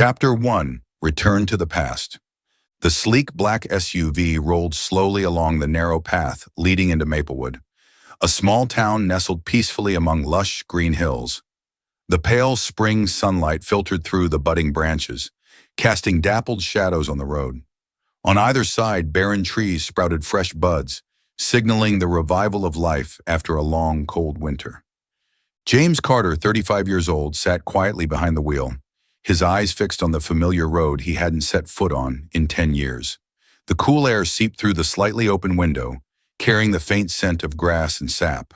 Chapter 1. Return to the Past. The sleek black SUV rolled slowly along the narrow path leading into Maplewood, a small town nestled peacefully among lush green hills. The pale spring sunlight filtered through the budding branches, casting dappled shadows on the road. On either side, barren trees sprouted fresh buds, signaling the revival of life after a long, cold winter. James Carter, 35 years old, sat quietly behind the wheel, his eyes fixed on the familiar road he hadn't set foot on in 10 years. The cool air seeped through the slightly open window, carrying the faint scent of grass and sap.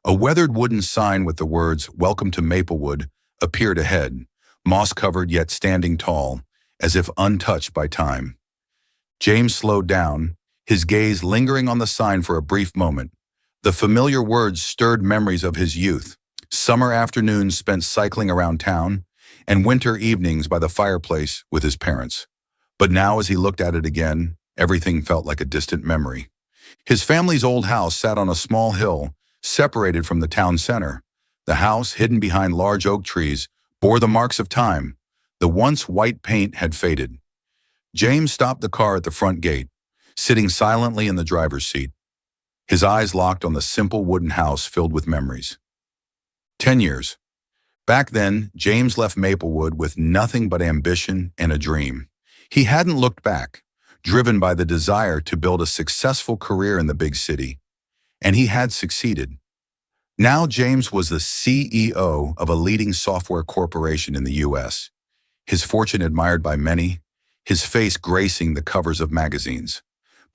A weathered wooden sign with the words, "Welcome to Maplewood," appeared ahead, moss-covered yet standing tall, as if untouched by time. James slowed down, his gaze lingering on the sign for a brief moment. The familiar words stirred memories of his youth, summer afternoons spent cycling around town, and winter evenings by the fireplace with his parents. But now as he looked at it again, everything felt like a distant memory. His family's old house sat on a small hill, separated from the town center. The house, hidden behind large oak trees, bore the marks of time. The once white paint had faded. James stopped the car at the front gate, sitting silently in the driver's seat. His eyes locked on the simple wooden house filled with memories. 10 years. Back then, James left Maplewood with nothing but ambition and a dream. He hadn't looked back, driven by the desire to build a successful career in the big city. And he had succeeded. Now James was the CEO of a leading software corporation in the U.S., his fortune admired by many, his face gracing the covers of magazines.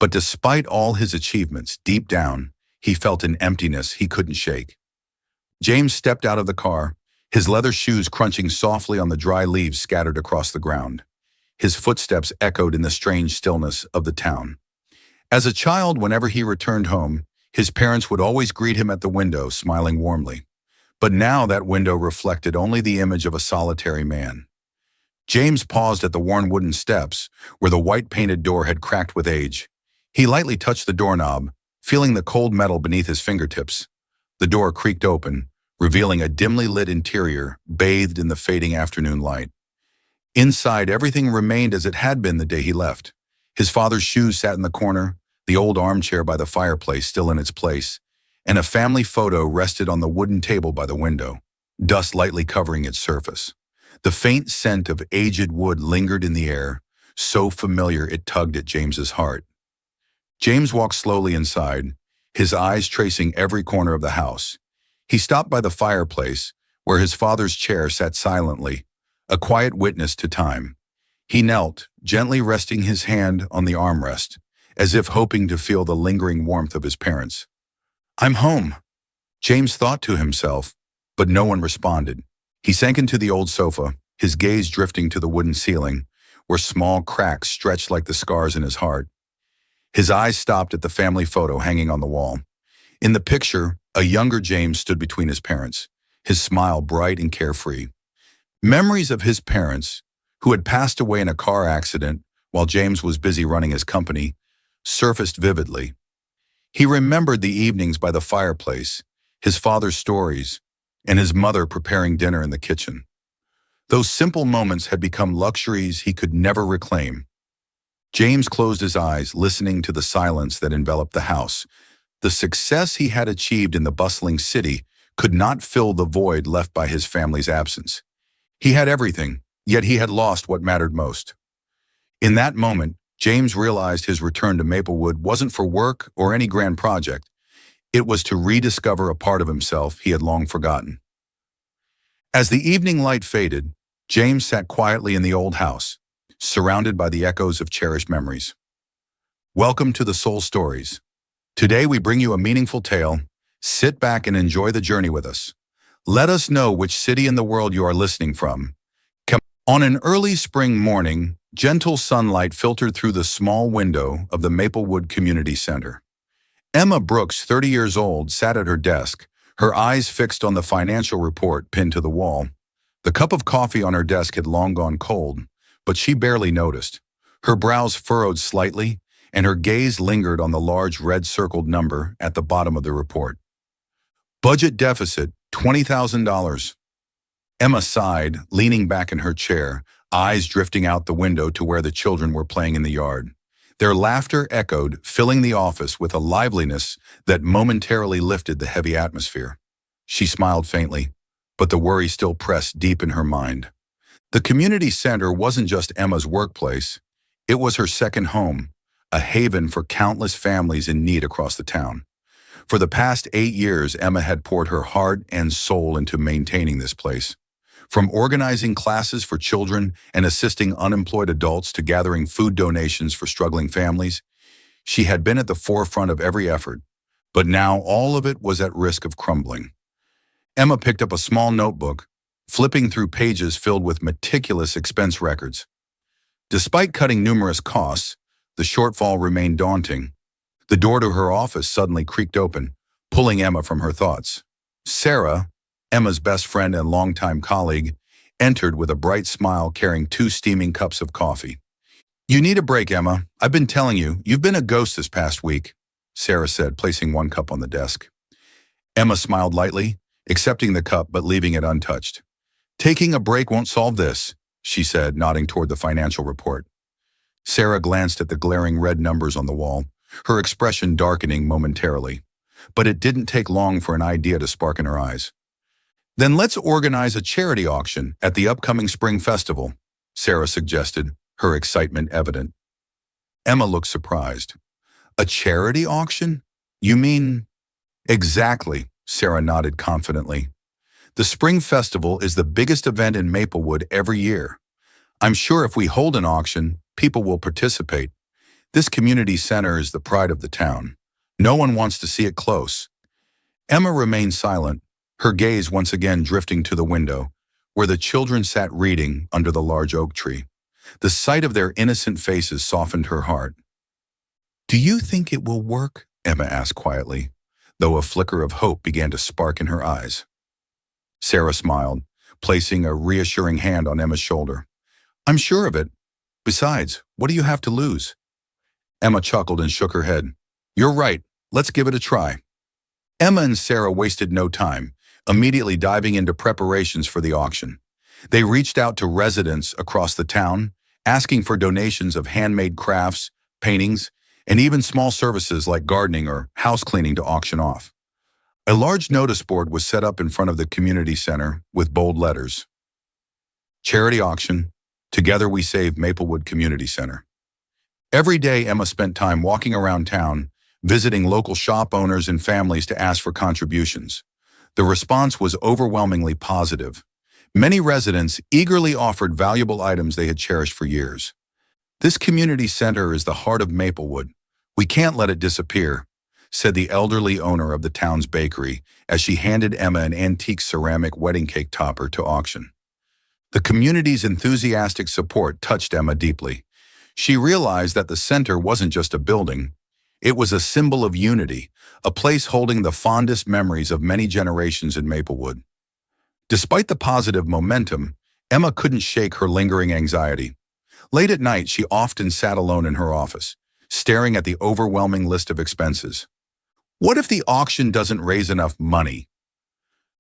But despite all his achievements, deep down, he felt an emptiness he couldn't shake. James stepped out of the car, his leather shoes crunching softly on the dry leaves scattered across the ground. His footsteps echoed in the strange stillness of the town. As a child, whenever he returned home, his parents would always greet him at the window, smiling warmly. But now that window reflected only the image of a solitary man. James paused at the worn wooden steps, where the white-painted door had cracked with age. He lightly touched the doorknob, feeling the cold metal beneath his fingertips. The door creaked open, revealing a dimly lit interior bathed in the fading afternoon light. Inside, everything remained as it had been the day he left. His father's shoes sat in the corner, the old armchair by the fireplace still in its place, and a family photo rested on the wooden table by the window, dust lightly covering its surface. The faint scent of aged wood lingered in the air, so familiar it tugged at James's heart. James walked slowly inside, his eyes tracing every corner of the house. He stopped by the fireplace, where his father's chair sat silently, a quiet witness to time. He knelt, gently resting his hand on the armrest, as if hoping to feel the lingering warmth of his parents. "I'm home," James thought to himself, but no one responded. He sank into the old sofa, his gaze drifting to the wooden ceiling, where small cracks stretched like the scars in his heart. His eyes stopped at the family photo hanging on the wall. In the picture, a younger James stood between his parents, his smile bright and carefree. Memories of his parents, who had passed away in a car accident while James was busy running his company, surfaced vividly. He remembered the evenings by the fireplace, his father's stories, and his mother preparing dinner in the kitchen. Those simple moments had become luxuries he could never reclaim. James closed his eyes, listening to the silence that enveloped the house. The success he had achieved in the bustling city could not fill the void left by his family's absence. He had everything, yet he had lost what mattered most. In that moment, James realized his return to Maplewood wasn't for work or any grand project. It was to rediscover a part of himself he had long forgotten. As the evening light faded, James sat quietly in the old house, surrounded by the echoes of cherished memories. Welcome to the Soul Stories. Today we bring you a meaningful tale. Sit back and enjoy the journey with us. Let us know which city in the world you are listening from. On an early spring morning, gentle sunlight filtered through the small window of the Maplewood Community Center. Emma Brooks, 30 years old, sat at her desk, her eyes fixed on the financial report pinned to the wall. The cup of coffee on her desk had long gone cold, but she barely noticed. Her brows furrowed slightly, and her gaze lingered on the large red-circled number at the bottom of the report. Budget deficit, $20,000. Emma sighed, leaning back in her chair, eyes drifting out the window to where the children were playing in the yard. Their laughter echoed, filling the office with a liveliness that momentarily lifted the heavy atmosphere. She smiled faintly, but the worry still pressed deep in her mind. The community center wasn't just Emma's workplace. It was her second home, a haven for countless families in need across the town. For the past 8 years, Emma had poured her heart and soul into maintaining this place. From organizing classes for children and assisting unemployed adults to gathering food donations for struggling families, she had been at the forefront of every effort, but now all of it was at risk of crumbling. Emma picked up a small notebook, flipping through pages filled with meticulous expense records. Despite cutting numerous costs, the shortfall remained daunting. The door to her office suddenly creaked open, pulling Emma from her thoughts. Sarah, Emma's best friend and longtime colleague, entered with a bright smile carrying 2 steaming cups of coffee. "You need a break, Emma. I've been telling you, you've been a ghost this past week," Sarah said, placing 1 cup on the desk. Emma smiled lightly, accepting the cup but leaving it untouched. "Taking a break won't solve this," she said, nodding toward the financial report. Sarah glanced at the glaring red numbers on the wall, her expression darkening momentarily. But it didn't take long for an idea to spark in her eyes. "Then let's organize a charity auction at the upcoming spring festival," Sarah suggested, her excitement evident. Emma looked surprised. "A charity auction? You mean—" "Exactly," Sarah nodded confidently. "The spring festival is the biggest event in Maplewood every year. I'm sure if we hold an auction, people will participate. This community center is the pride of the town. No one wants to see it close." Emma remained silent, her gaze once again drifting to the window, where the children sat reading under the large oak tree. The sight of their innocent faces softened her heart. "Do you think it will work?" Emma asked quietly, though a flicker of hope began to spark in her eyes. Sarah smiled, placing a reassuring hand on Emma's shoulder. "I'm sure of it. Besides, what do you have to lose?" Emma chuckled and shook her head. "You're right. Let's give it a try." Emma and Sarah wasted no time, immediately diving into preparations for the auction. They reached out to residents across the town, asking for donations of handmade crafts, paintings, and even small services like gardening or house cleaning to auction off. A large notice board was set up in front of the community center with bold letters. "Charity auction. Together we save Maplewood Community Center." Every day, Emma spent time walking around town, visiting local shop owners and families to ask for contributions. The response was overwhelmingly positive. Many residents eagerly offered valuable items they had cherished for years. "This community center is the heart of Maplewood. We can't let it disappear," said the elderly owner of the town's bakery as she handed Emma an antique ceramic wedding cake topper to auction. The community's enthusiastic support touched Emma deeply. She realized that the center wasn't just a building. It was a symbol of unity, a place holding the fondest memories of many generations in Maplewood. Despite the positive momentum, Emma couldn't shake her lingering anxiety. Late at night, she often sat alone in her office, staring at the overwhelming list of expenses. What if the auction doesn't raise enough money?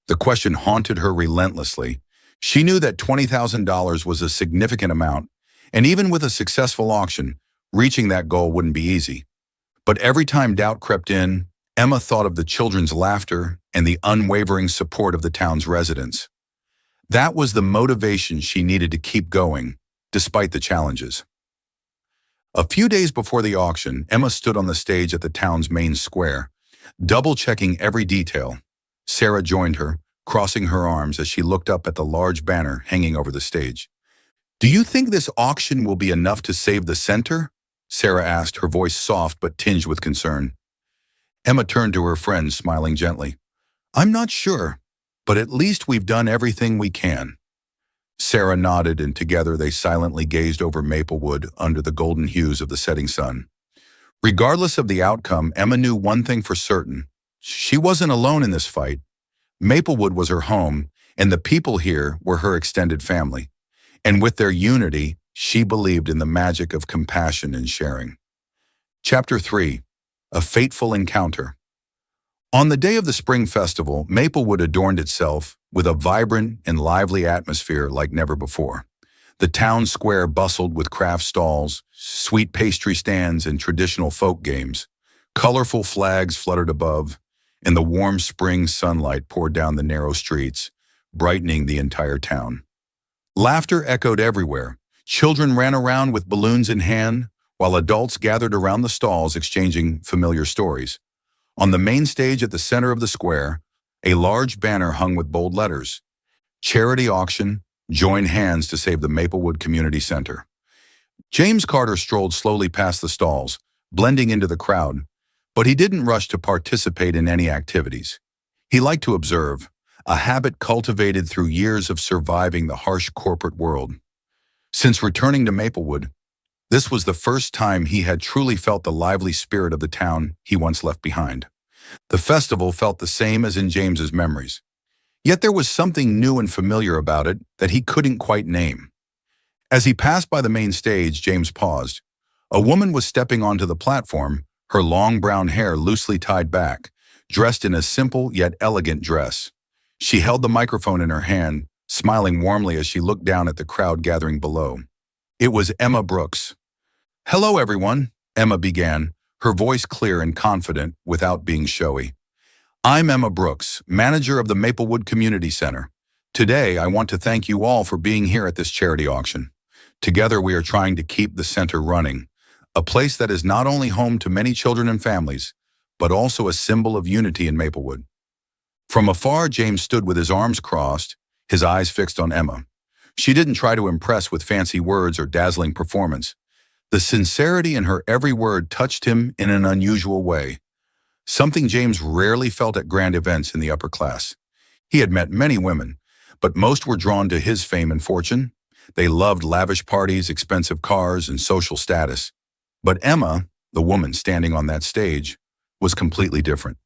The question haunted her relentlessly. She knew that $20,000 was a significant amount, and even with a successful auction, reaching that goal wouldn't be easy. But every time doubt crept in, Emma thought of the children's laughter and the unwavering support of the town's residents. That was the motivation she needed to keep going, despite the challenges. A few days before the auction, Emma stood on the stage at the town's main square, double-checking every detail. Sarah joined her, crossing her arms as she looked up at the large banner hanging over the stage. "Do you think this auction will be enough to save the center?" Sarah asked, her voice soft but tinged with concern. Emma turned to her friend, smiling gently. "I'm not sure, but at least we've done everything we can." Sarah nodded, and together they silently gazed over Maplewood under the golden hues of the setting sun. Regardless of the outcome, Emma knew one thing for certain. She wasn't alone in this fight. Maplewood was her home, and the people here were her extended family. And with their unity, she believed in the magic of compassion and sharing. Chapter 3. A Fateful Encounter. On the day of the spring festival, Maplewood adorned itself with a vibrant and lively atmosphere like never before. The town square bustled with craft stalls, sweet pastry stands, and traditional folk games. Colorful flags fluttered above, and the warm spring sunlight poured down the narrow streets, brightening the entire town. Laughter echoed everywhere. Children ran around with balloons in hand, while adults gathered around the stalls exchanging familiar stories. On the main stage at the center of the square, a large banner hung with bold letters. Charity auction, join hands to save the Maplewood Community Center. James Carter strolled slowly past the stalls, blending into the crowd, but he didn't rush to participate in any activities. He liked to observe, a habit cultivated through years of surviving the harsh corporate world. Since returning to Maplewood, this was the first time he had truly felt the lively spirit of the town he once left behind. The festival felt the same as in James's memories. Yet there was something new and familiar about it that he couldn't quite name. As he passed by the main stage, James paused. A woman was stepping onto the platform, her long brown hair loosely tied back, dressed in a simple yet elegant dress. She held the microphone in her hand, smiling warmly as she looked down at the crowd gathering below. It was Emma Brooks. "Hello, everyone," Emma began, her voice clear and confident without being showy. "I'm Emma Brooks, manager of the Maplewood Community Center. Today, I want to thank you all for being here at this charity auction. Together, we are trying to keep the center running, a place that is not only home to many children and families, but also a symbol of unity in Maplewood." From afar, James stood with his arms crossed, his eyes fixed on Emma. She didn't try to impress with fancy words or dazzling performance. The sincerity in her every word touched him in an unusual way, something James rarely felt at grand events in the upper class. He had met many women, but most were drawn to his fame and fortune. They loved lavish parties, expensive cars, and social status. But Emma, the woman standing on that stage, was completely different.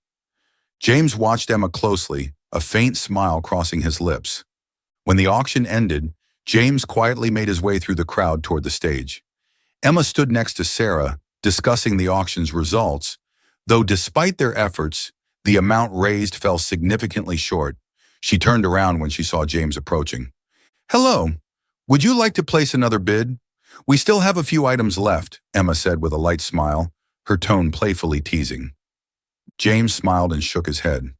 James watched Emma closely, a faint smile crossing his lips. When the auction ended, James quietly made his way through the crowd toward the stage. Emma stood next to Sarah, discussing the auction's results, though despite their efforts, the amount raised fell significantly short. She turned around when she saw James approaching. "Hello, would you like to place another bid? We still have a few items left," Emma said with a light smile, her tone playfully teasing. James smiled and shook his head.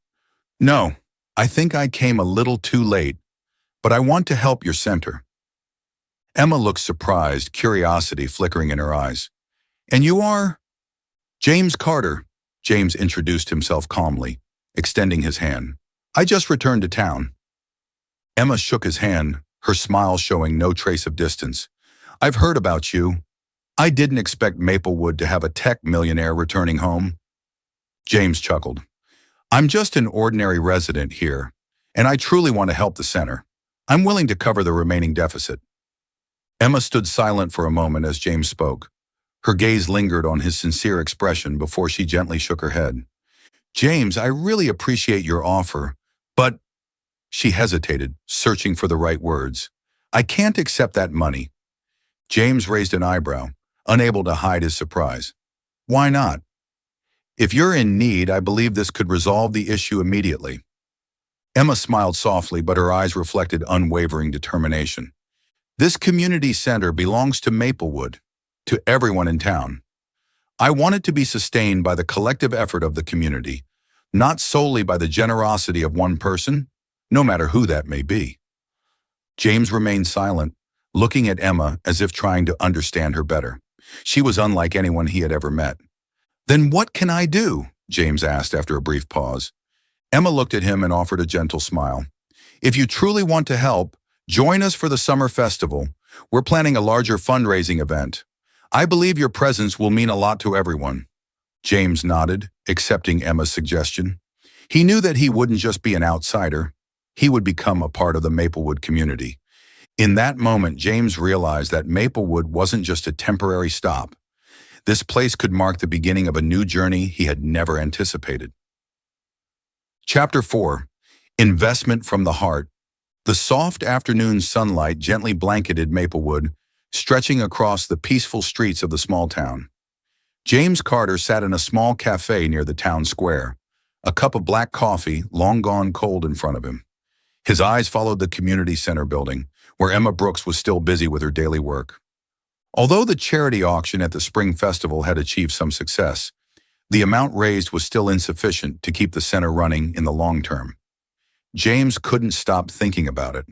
"No, I think I came a little too late, but I want to help your center." Emma looked surprised, curiosity flickering in her eyes. "And you are?" "James Carter," James introduced himself calmly, extending his hand. "I just returned to town." Emma shook his hand, her smile showing no trace of distance. "I've heard about you. I didn't expect Maplewood to have a tech millionaire returning home." James chuckled. "I'm just an ordinary resident here, and I truly want to help the center. I'm willing to cover the remaining deficit." Emma stood silent for a moment as James spoke. Her gaze lingered on his sincere expression before she gently shook her head. "James, I really appreciate your offer, but—" She hesitated, searching for the right words. "I can't accept that money." James raised an eyebrow, unable to hide his surprise. "Why not?" "If you're in need, I believe this could resolve the issue immediately." Emma smiled softly, but her eyes reflected unwavering determination. "This community center belongs to Maplewood, to everyone in town. I want it to be sustained by the collective effort of the community, not solely by the generosity of one person, no matter who that may be." James remained silent, looking at Emma as if trying to understand her better. She was unlike anyone he had ever met. "Then what can I do?" James asked after a brief pause. Emma looked at him and offered a gentle smile. "If you truly want to help, join us for the summer festival. We're planning a larger fundraising event. I believe your presence will mean a lot to everyone." James nodded, accepting Emma's suggestion. He knew that he wouldn't just be an outsider. He would become a part of the Maplewood community. In that moment, James realized that Maplewood wasn't just a temporary stop. This place could mark the beginning of a new journey he had never anticipated. Chapter 4. Investment from the Heart. The soft afternoon sunlight gently blanketed Maplewood, stretching across the peaceful streets of the small town. James Carter sat in a small cafe near the town square, a cup of black coffee long gone cold in front of him. His eyes followed the community center building, where Emma Brooks was still busy with her daily work. Although the charity auction at the Spring Festival had achieved some success, the amount raised was still insufficient to keep the center running in the long term. James couldn't stop thinking about it.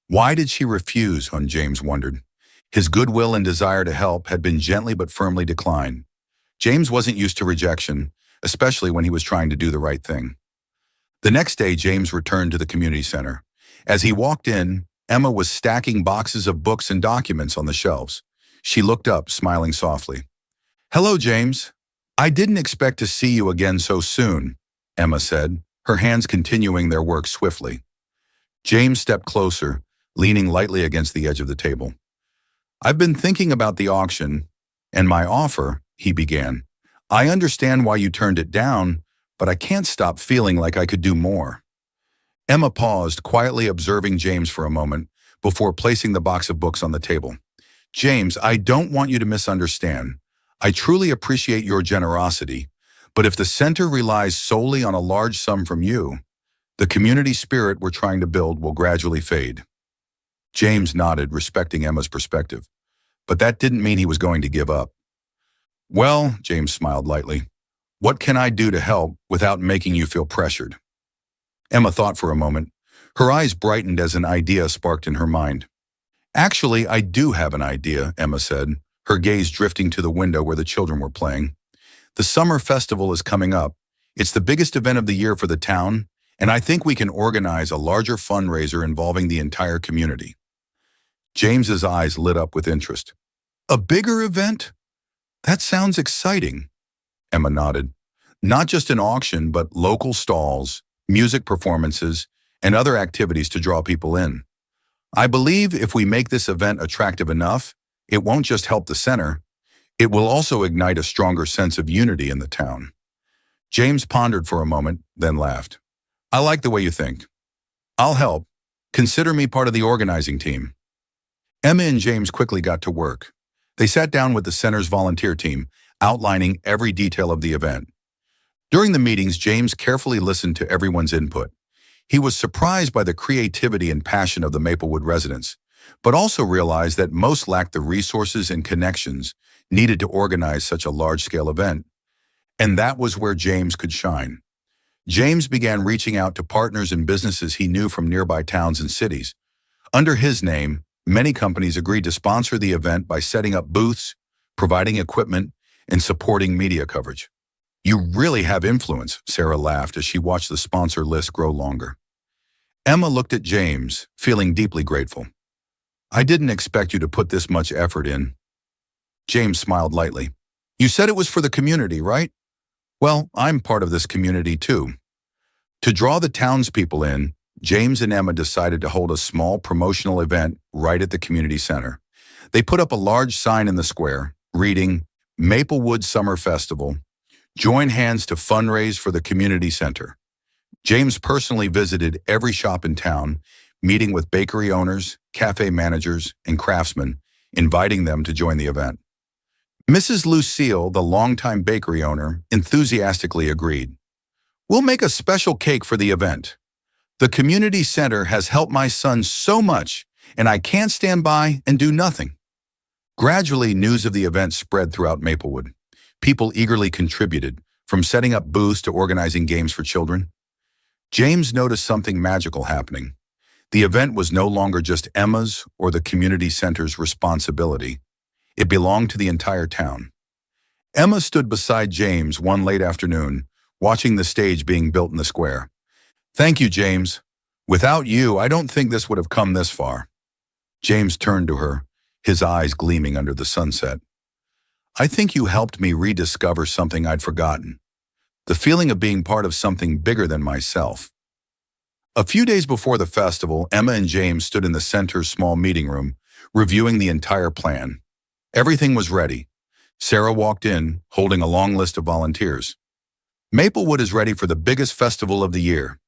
Why did she refuse, James wondered. His goodwill and desire to help had been gently but firmly declined. James wasn't used to rejection, especially when he was trying to do the right thing. The next day, James returned to the community center. As he walked in, Emma was stacking boxes of books and documents on the shelves. She looked up, smiling softly. "Hello, James. I didn't expect to see you again so soon," Emma said, her hands continuing their work swiftly. James stepped closer, leaning lightly against the edge of the table. "I've been thinking about the auction and my offer," he began. "I understand why you turned it down, but I can't stop feeling like I could do more." Emma paused, quietly observing James for a moment before placing the box of books on the table. "James, I don't want you to misunderstand. I truly appreciate your generosity, but if the center relies solely on a large sum from you, the community spirit we're trying to build will gradually fade." James nodded, respecting Emma's perspective, but that didn't mean he was going to give up. "Well," James smiled lightly, "what can I do to help without making you feel pressured?" Emma thought for a moment. Her eyes brightened as an idea sparked in her mind. "Actually, I do have an idea," Emma said, her gaze drifting to the window where the children were playing. "The summer festival is coming up. It's the biggest event of the year for the town, and I think we can organize a larger fundraiser involving the entire community." James's eyes lit up with interest. "A bigger event? That sounds exciting." Emma nodded. "Not just an auction, but local stalls, music performances, and other activities to draw people in. I believe if we make this event attractive enough, it won't just help the center, it will also ignite a stronger sense of unity in the town." James pondered for a moment, then laughed. "I like the way you think. I'll help. Consider me part of the organizing team." Emma and James quickly got to work. They sat down with the center's volunteer team, outlining every detail of the event. During the meetings, James carefully listened to everyone's input. He was surprised by the creativity and passion of the Maplewood residents, but also realized that most lacked the resources and connections needed to organize such a large-scale event. And that was where James could shine. James began reaching out to partners and businesses he knew from nearby towns and cities. Under his name, many companies agreed to sponsor the event by setting up booths, providing equipment, and supporting media coverage. "You really have influence," Sarah laughed as she watched the sponsor list grow longer. Emma looked at James, feeling deeply grateful. "I didn't expect you to put this much effort in." James smiled lightly. "You said it was for the community, right? Well, I'm part of this community too." To draw the townspeople in, James and Emma decided to hold a small promotional event right at the community center. They put up a large sign in the square, reading, "Maplewood Summer Festival. Join hands to fundraise for the community center." James personally visited every shop in town, meeting with bakery owners, cafe managers, and craftsmen, inviting them to join the event. Mrs. Lucille, the longtime bakery owner, enthusiastically agreed. "We'll make a special cake for the event. The community center has helped my son so much, and I can't stand by and do nothing." Gradually, news of the event spread throughout Maplewood. People eagerly contributed, from setting up booths to organizing games for children. James noticed something magical happening. The event was no longer just Emma's or the community center's responsibility. It belonged to the entire town. Emma stood beside James one late afternoon, watching the stage being built in the square. "Thank you, James. Without you, I don't think this would have come this far." James turned to her, his eyes gleaming under the sunset. "I think you helped me rediscover something I'd forgotten. The feeling of being part of something bigger than myself." A few days before the festival, Emma and James stood in the center's small meeting room, reviewing the entire plan. Everything was ready. Sarah walked in, holding a long list of volunteers. "Maplewood is ready for the biggest festival of the year."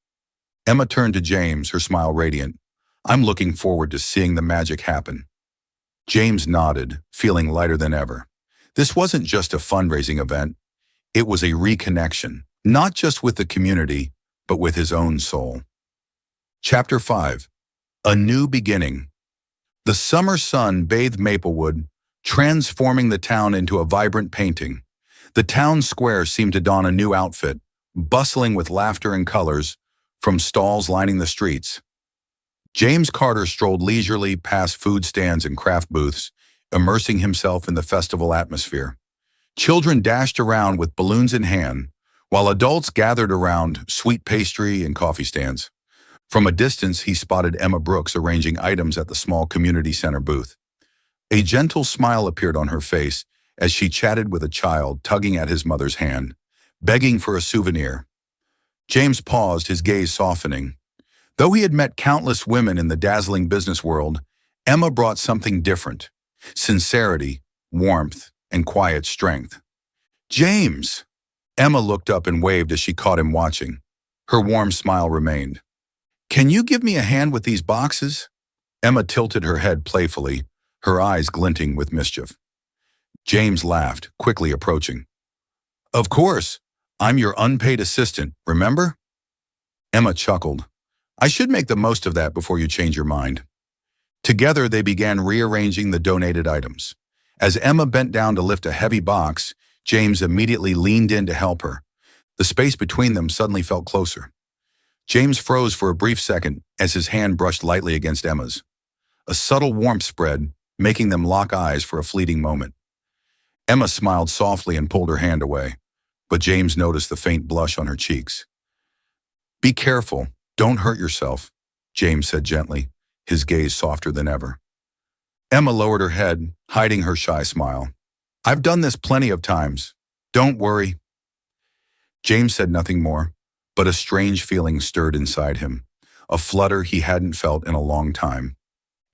Emma turned to James, her smile radiant. "I'm looking forward to seeing the magic happen." James nodded, feeling lighter than ever. This wasn't just a fundraising event. It was a reconnection, not just with the community, but with his own soul. Chapter 5. A New Beginning. The summer sun bathed Maplewood, transforming the town into a vibrant painting. The town square seemed to don a new outfit, bustling with laughter and colors from stalls lining the streets. James Carter strolled leisurely past food stands and craft booths, immersing himself in the festival atmosphere. Children dashed around with balloons in hand, while adults gathered around sweet pastry and coffee stands. From a distance, he spotted Emma Brooks arranging items at the small community center booth. A gentle smile appeared on her face as she chatted with a child tugging at his mother's hand, begging for a souvenir. James paused, his gaze softening. Though he had met countless women in the dazzling business world, Emma brought something different: sincerity, warmth, and quiet strength. "James!" Emma looked up and waved as she caught him watching. Her warm smile remained. "Can you give me a hand with these boxes?" Emma tilted her head playfully, her eyes glinting with mischief. James laughed, quickly approaching. "Of course. I'm your unpaid assistant, remember?" Emma chuckled. "I should make the most of that before you change your mind." Together, they began rearranging the donated items. As Emma bent down to lift a heavy box, James immediately leaned in to help her. The space between them suddenly felt closer. James froze for a brief second as his hand brushed lightly against Emma's. A subtle warmth spread, making them lock eyes for a fleeting moment. Emma smiled softly and pulled her hand away, but James noticed the faint blush on her cheeks. "Be careful, don't hurt yourself," James said gently, his gaze softer than ever. Emma lowered her head, hiding her shy smile. "I've done this plenty of times. Don't worry." James said nothing more, but a strange feeling stirred inside him, a flutter he hadn't felt in a long time.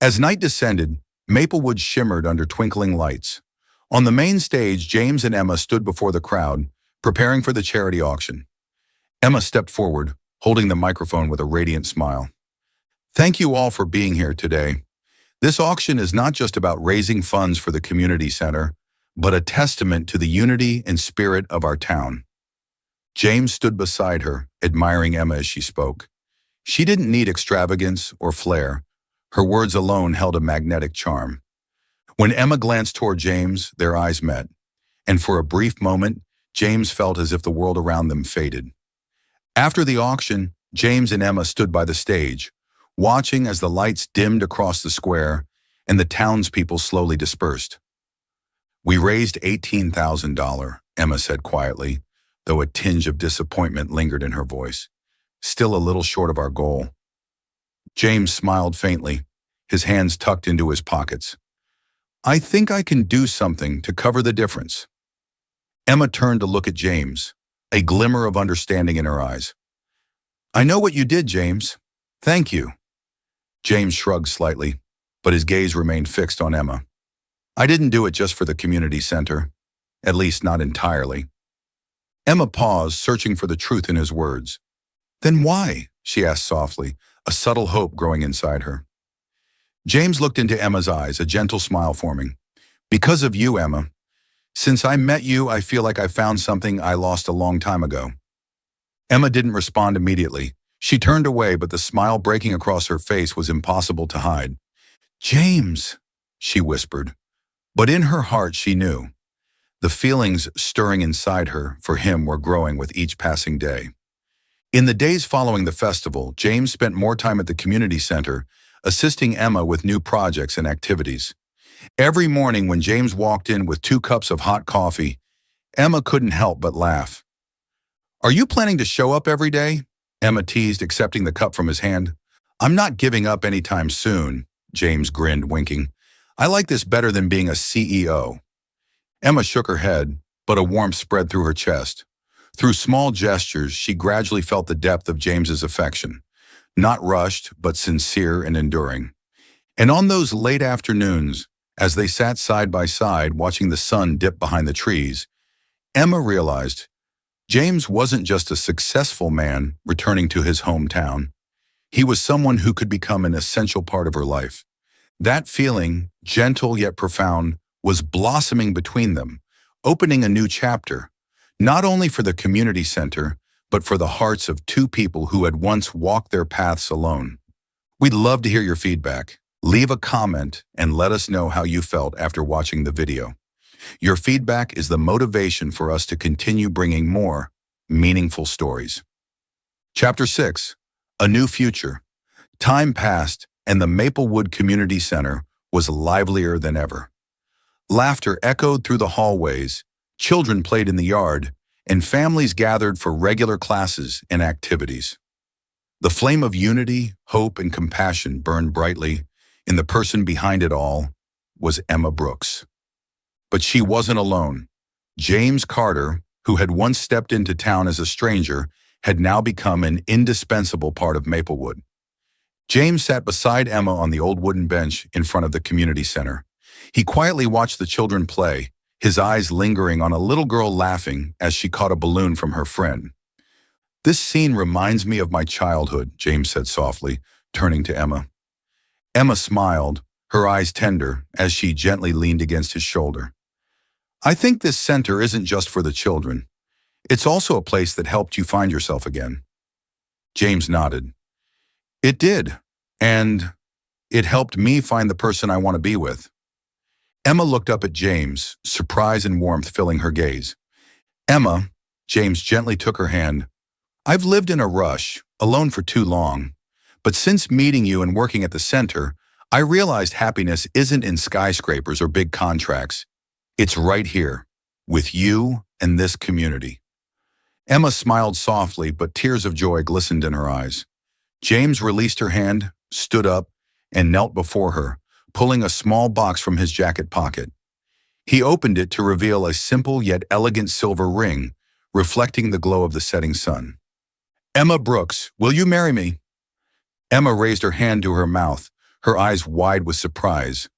As night descended, Maplewood shimmered under twinkling lights. On the main stage, James and Emma stood before the crowd, preparing for the charity auction. Emma stepped forward, holding the microphone with a radiant smile. "Thank you all for being here today. This auction is not just about raising funds for the community center, but a testament to the unity and spirit of our town." James stood beside her, admiring Emma as she spoke. She didn't need extravagance or flair. Her words alone held a magnetic charm. When Emma glanced toward James, their eyes met, and for a brief moment, James felt as if the world around them faded. After the auction, James and Emma stood by the stage, watching as the lights dimmed across the square and the townspeople slowly dispersed. "We raised $18,000, Emma said quietly, though a tinge of disappointment lingered in her voice. "Still a little short of our goal." James smiled faintly, his hands tucked into his pockets. "I think I can do something to cover the difference." Emma turned to look at James, a glimmer of understanding in her eyes. "I know what you did, James. Thank you." James shrugged slightly, but his gaze remained fixed on Emma. "I didn't do it just for the community center, at least not entirely." Emma paused, searching for the truth in his words. "Then why?" she asked softly, a subtle hope growing inside her. James looked into Emma's eyes, a gentle smile forming. "Because of you, Emma. Since I met you, I feel like I found something I lost a long time ago." Emma didn't respond immediately. She turned away, but the smile breaking across her face was impossible to hide. "James," she whispered. But in her heart she knew. The feelings stirring inside her for him were growing with each passing day. In the days following the festival, James spent more time at the community center, assisting Emma with new projects and activities. Every morning when James walked in with 2 cups of hot coffee, Emma couldn't help but laugh. "Are you planning to show up every day?" Emma teased, accepting the cup from his hand. "I'm not giving up anytime soon," James grinned, winking. "I like this better than being a CEO." Emma shook her head, but a warmth spread through her chest. Through small gestures, she gradually felt the depth of James's affection, not rushed, but sincere and enduring. And on those late afternoons, as they sat side by side watching the sun dip behind the trees, Emma realized James wasn't just a successful man returning to his hometown. He was someone who could become an essential part of her life. That feeling, gentle yet profound, was blossoming between them, opening a new chapter, not only for the community center, but for the hearts of 2 people who had once walked their paths alone. We'd love to hear your feedback. Leave a comment and let us know how you felt after watching the video. Your feedback is the motivation for us to continue bringing more meaningful stories. Chapter 6. A New Future. Time passed, and the Maplewood Community Center was livelier than ever. Laughter echoed through the hallways, children played in the yard, and families gathered for regular classes and activities. The flame of unity, hope, and compassion burned brightly, and the person behind it all was Emma Brooks. But she wasn't alone. James Carter, who had once stepped into town as a stranger, had now become an indispensable part of Maplewood. James sat beside Emma on the old wooden bench in front of the community center. He quietly watched the children play, his eyes lingering on a little girl laughing as she caught a balloon from her friend. "This scene reminds me of my childhood," James said softly, turning to Emma. Emma smiled, her eyes tender, as she gently leaned against his shoulder. "I think this center isn't just for the children. It's also a place that helped you find yourself again." James nodded. "It did, and it helped me find the person I want to be with." Emma looked up at James, surprise and warmth filling her gaze. "Emma," James gently took her hand, "I've lived in a rush, alone for too long. But since meeting you and working at the center, I realized happiness isn't in skyscrapers or big contracts. It's right here, with you and this community." Emma smiled softly, but tears of joy glistened in her eyes. James released her hand, stood up, and knelt before her, pulling a small box from his jacket pocket. He opened it to reveal a simple yet elegant silver ring, reflecting the glow of the setting sun. "Emma Brooks, will you marry me?" Emma raised her hand to her mouth, her eyes wide with surprise.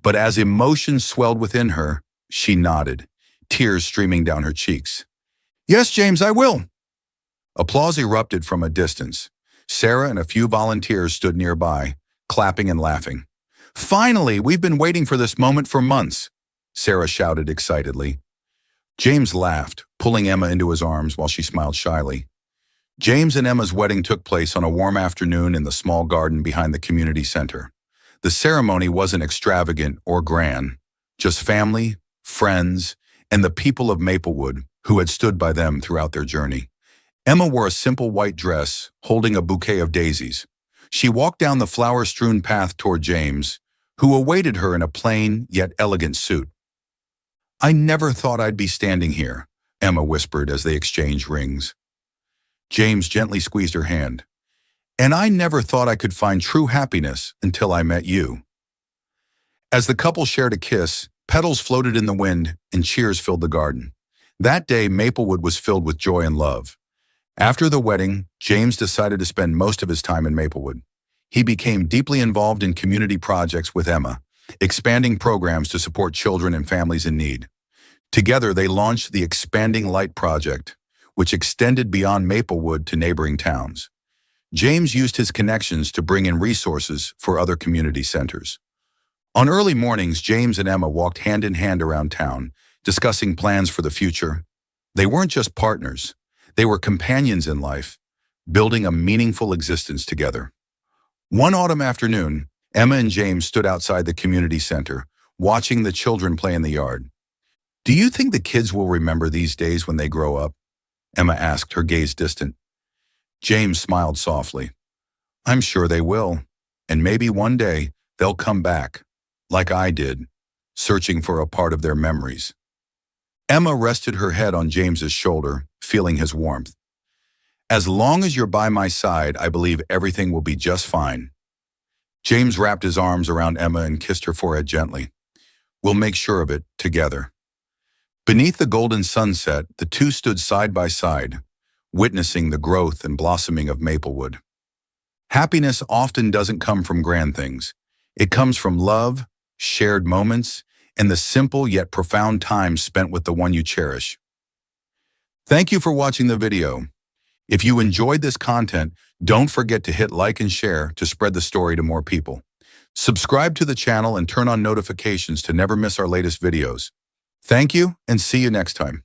But as emotion swelled within her, she nodded, tears streaming down her cheeks. "Yes, James, I will." Applause erupted from a distance. Sarah and a few volunteers stood nearby, clapping and laughing. "Finally, we've been waiting for this moment for months," Sarah shouted excitedly. James laughed, pulling Emma into his arms while she smiled shyly. James and Emma's wedding took place on a warm afternoon in the small garden behind the community center. The ceremony wasn't extravagant or grand, just family, friends, and the people of Maplewood who had stood by them throughout their journey. Emma wore a simple white dress, holding a bouquet of daisies. She walked down the flower-strewn path toward James, who awaited her in a plain yet elegant suit. "I never thought I'd be standing here," Emma whispered as they exchanged rings. James gently squeezed her hand. "And I never thought I could find true happiness until I met you." As the couple shared a kiss, petals floated in the wind and cheers filled the garden. That day, Maplewood was filled with joy and love. After the wedding, James decided to spend most of his time in Maplewood. He became deeply involved in community projects with Emma, expanding programs to support children and families in need. Together, they launched the Expanding Light Project, which extended beyond Maplewood to neighboring towns. James used his connections to bring in resources for other community centers. On early mornings, James and Emma walked hand in hand around town, discussing plans for the future. They weren't just partners, they were companions in life, building a meaningful existence together. One autumn afternoon, Emma and James stood outside the community center, watching the children play in the yard. "Do you think the kids will remember these days when they grow up?" Emma asked, her gaze distant. James smiled softly. "I'm sure they will, and maybe one day they'll come back, like I did, searching for a part of their memories." Emma rested her head on James's shoulder, feeling his warmth. "As long as you're by my side, I believe everything will be just fine." James wrapped his arms around Emma and kissed her forehead gently. "We'll make sure of it, together." Beneath the golden sunset, the two stood side by side, witnessing the growth and blossoming of Maplewood. Happiness often doesn't come from grand things. It comes from love, shared moments, and the simple yet profound times spent with the one you cherish. Thank you for watching the video. If you enjoyed this content, don't forget to hit like and share to spread the story to more people. Subscribe to the channel and turn on notifications to never miss our latest videos. Thank you, and see you next time.